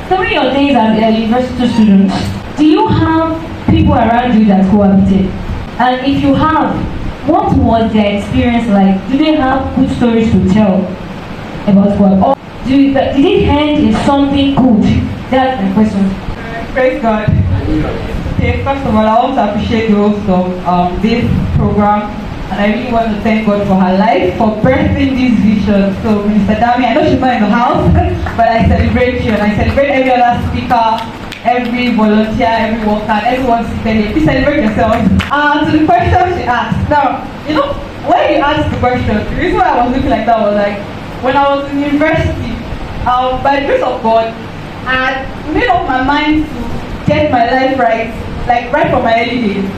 During your days as a university student, do you have people around you that cohabited? And if you have, what was their experience like? Do they have good stories to tell about cohabitation? Or did it end in something good? That's my question. Praise God. Okay, first of all, I want to appreciate the host of this program. And I really want to thank God for her life, for birthing this vision. So, Minister Dami, I know she's not in the house, but I celebrate you, and I celebrate every other speaker, every volunteer, every worker, everyone seated here. Please celebrate yourself. To the question she asked. Now, when you asked the question, the reason why I was looking like that was like, when I was in university, by the grace of God, I made up my mind to get my life right, like right from my early days.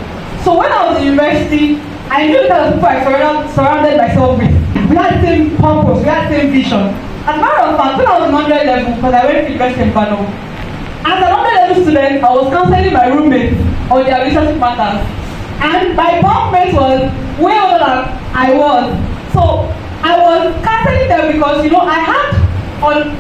So when I was in university, I knew that the people I surrounded myself with. We had the same purpose, we had the same vision. As a matter of fact, when I was in 100 level, because I went to university in Bano, as an 100 level student, I was counseling my roommates on their relationship matters. And my bunkmate was way older than I was. So I was counseling them because, I had,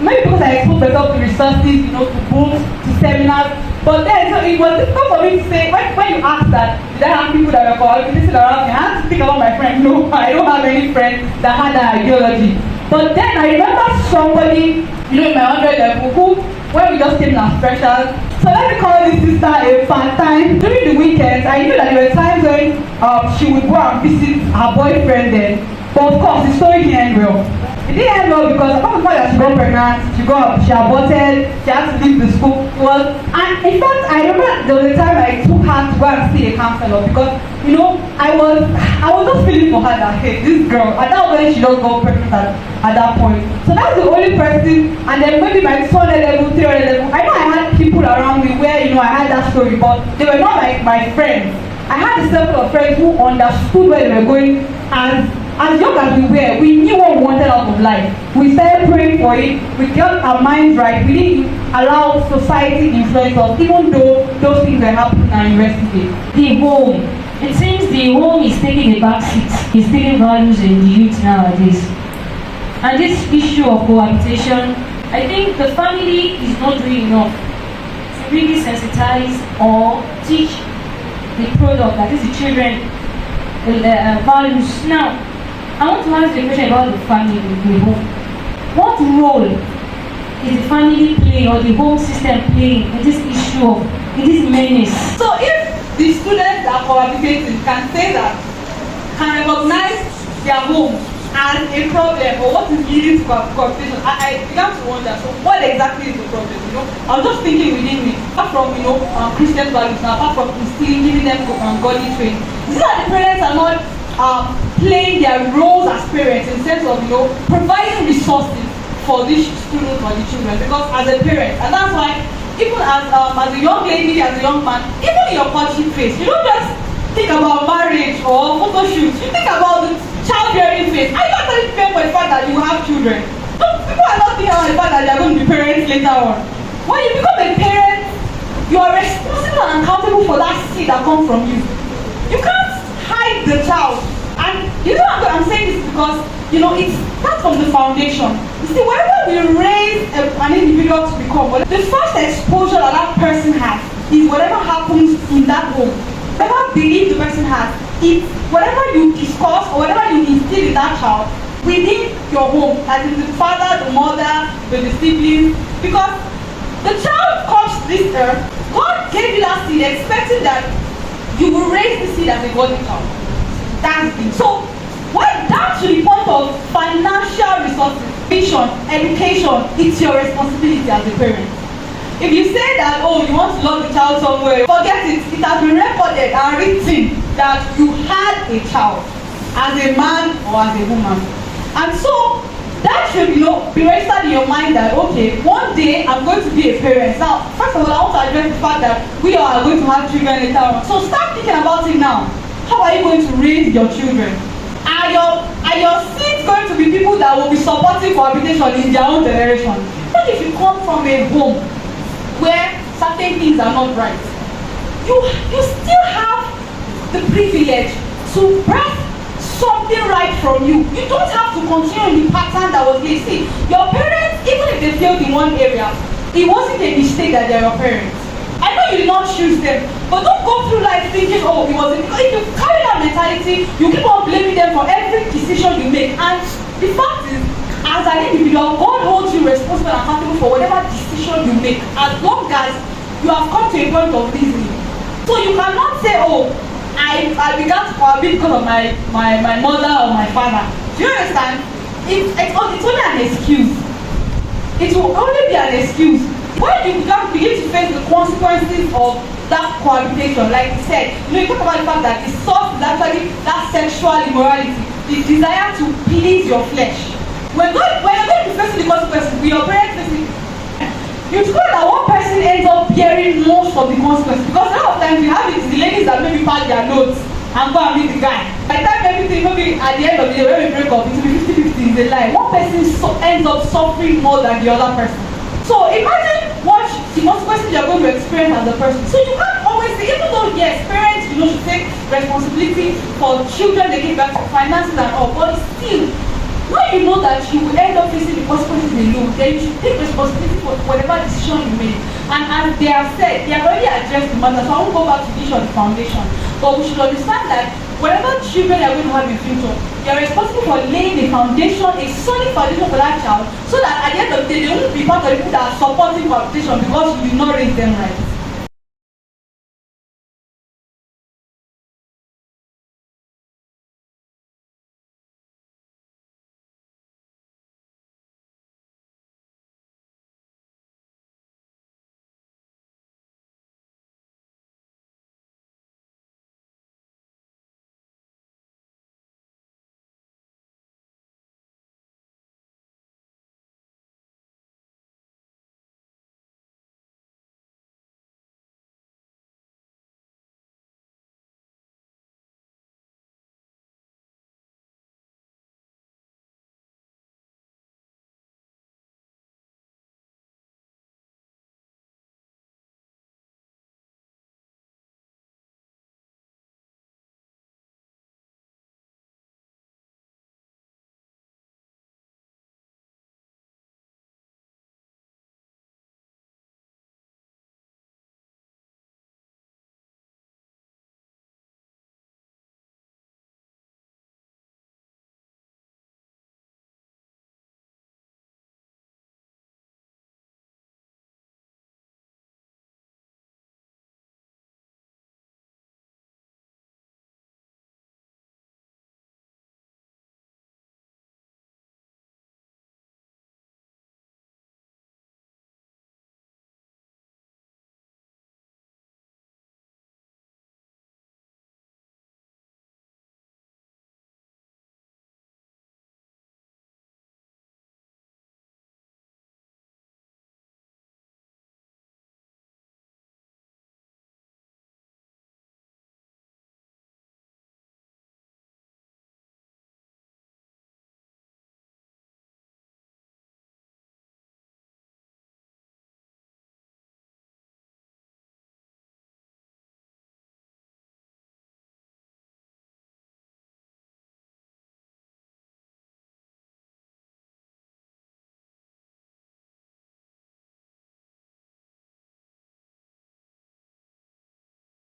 maybe because I exposed myself to resources, to books, to seminars. But then, so it was difficult for me to say, when you ask that, did I have people that were cohabiting around me? I had to think about my friends. No, I don't have any friends that had that ideology. But then I remember somebody, in my 100 level, who, when we just came as freshers, so let me call this sister a part-time. During the weekends, I knew that there were times when she would go and visit her boyfriend then. But of course, the story didn't end well. It didn't end well because apart from that she got pregnant, she aborted, she had to leave the school. And in fact, I remember there was a time I took her to go and see a counselor because, I was just feeling for her that, hey, this girl, at that point she just got pregnant at that point. So that's the only person, and then maybe my 200 level, 300 level, I know I had people around me where, I had that story, but they were not like my friends. I had a circle of friends who understood where they were going. As young as we were, we knew what we wanted out of life. We started praying for it. We got our minds right. We didn't allow society to influence us, even though those things were happening in our university. The home. It seems the home is taking a back seat. It's taking values in the youth nowadays. And this issue of cohabitation, I think the family is not doing enough to really sensitize or teach the product, that is the children, values. Now, I want to ask the question about the family, the home. What role is the family playing or the home system playing in this issue in this menace? So if the students that are cohabitating can say that, can recognize their home as a problem or what is leading to cohabitation, I began to wonder, so what exactly is the problem? I was just thinking within me, apart from Christian values now, apart from instilling, giving them godly training, is it that the parents are not playing their roles as parents in the sense of providing resources for these students or the children? Because as a parent, and that's why even as a young lady, as a young man, even in your courtship phase, you don't just think about marriage or photo shoots, you think about the childbearing phase. Are you actually prepared for the fact that you have children? No, people are not thinking about the fact that they are going to be parents later on. When you become a parent, you are responsible and accountable for that seed that comes from you. You can't hide the child. And I'm saying this because it starts from the foundation. You see, whenever we raise an individual to become, the first exposure that person has is whatever happens in that home. Whatever belief the person has, it's whatever you discuss or whatever you instill in that child within your home, as in the father, the mother, the siblings. Because the child comes to this earth, God gave you that seed expecting that you will raise the seed as a godly child. That's the thing. So, down to the point of financial resources, vision, education, it's your responsibility as a parent. If you say that, you want to lock the child somewhere, forget it. It has been recorded and written that you had a child as a man or as a woman. And so, that should, be registered in your mind that, okay, one day I'm going to be a parent. Now, first of all, I want to address the fact that we are going to have children later on. So start thinking about it now. How are you going to raise your children? Are your seeds going to be people that will be supporting cohabitation in their own generation? What if you come from a home where certain things are not right? You still have the privilege to birth something right from you. You don't have to continue in the pattern that was laid. See, your parents, even if they failed in one area, it wasn't a mistake that they're your parents. I know you did not choose them, but don't go through life thinking, oh, it wasn't. Because if you carry that mentality, you keep on blaming them for every decision you make. And the fact is, as an individual, God holds you responsible and accountable for whatever decision you make, as long as you have come to a point of reasoning. So you cannot say, oh, I began to cohabit because of my mother or my father. Do you understand? It's only an excuse. It will only be an excuse. When you begin to face the consequences of that cohabitation, like you said, you talk about the fact that the source is actually that sexual immorality, the desire to please your flesh. When you're going to be facing the consequences, with your parents facing, you discover that one person ends up bearing most of the consequences. Because a lot of times you have it, the ladies that maybe pack their notes and go and meet the guy. By the time everything, maybe at the end of the day, when we break up, it will be 50-50 in the line. One person ends up suffering more than the other person. So imagine what the consequences you're going to experience as a person. So you can't always say, even though yes, parents, should take responsibility for children they give back to finances and all, but still, when you know that you will end up facing the consequences alone, then you should take responsibility for whatever decision you make. And as they have said, they have already addressed the matter, so I won't go back to the issue of the foundation. But we should understand that whatever children you are going to have in future, you are responsible for laying a foundation, a solid foundation for that child, so that at the end of the day, they won't be part of the people that are supporting cohabitation because you did not raise them right.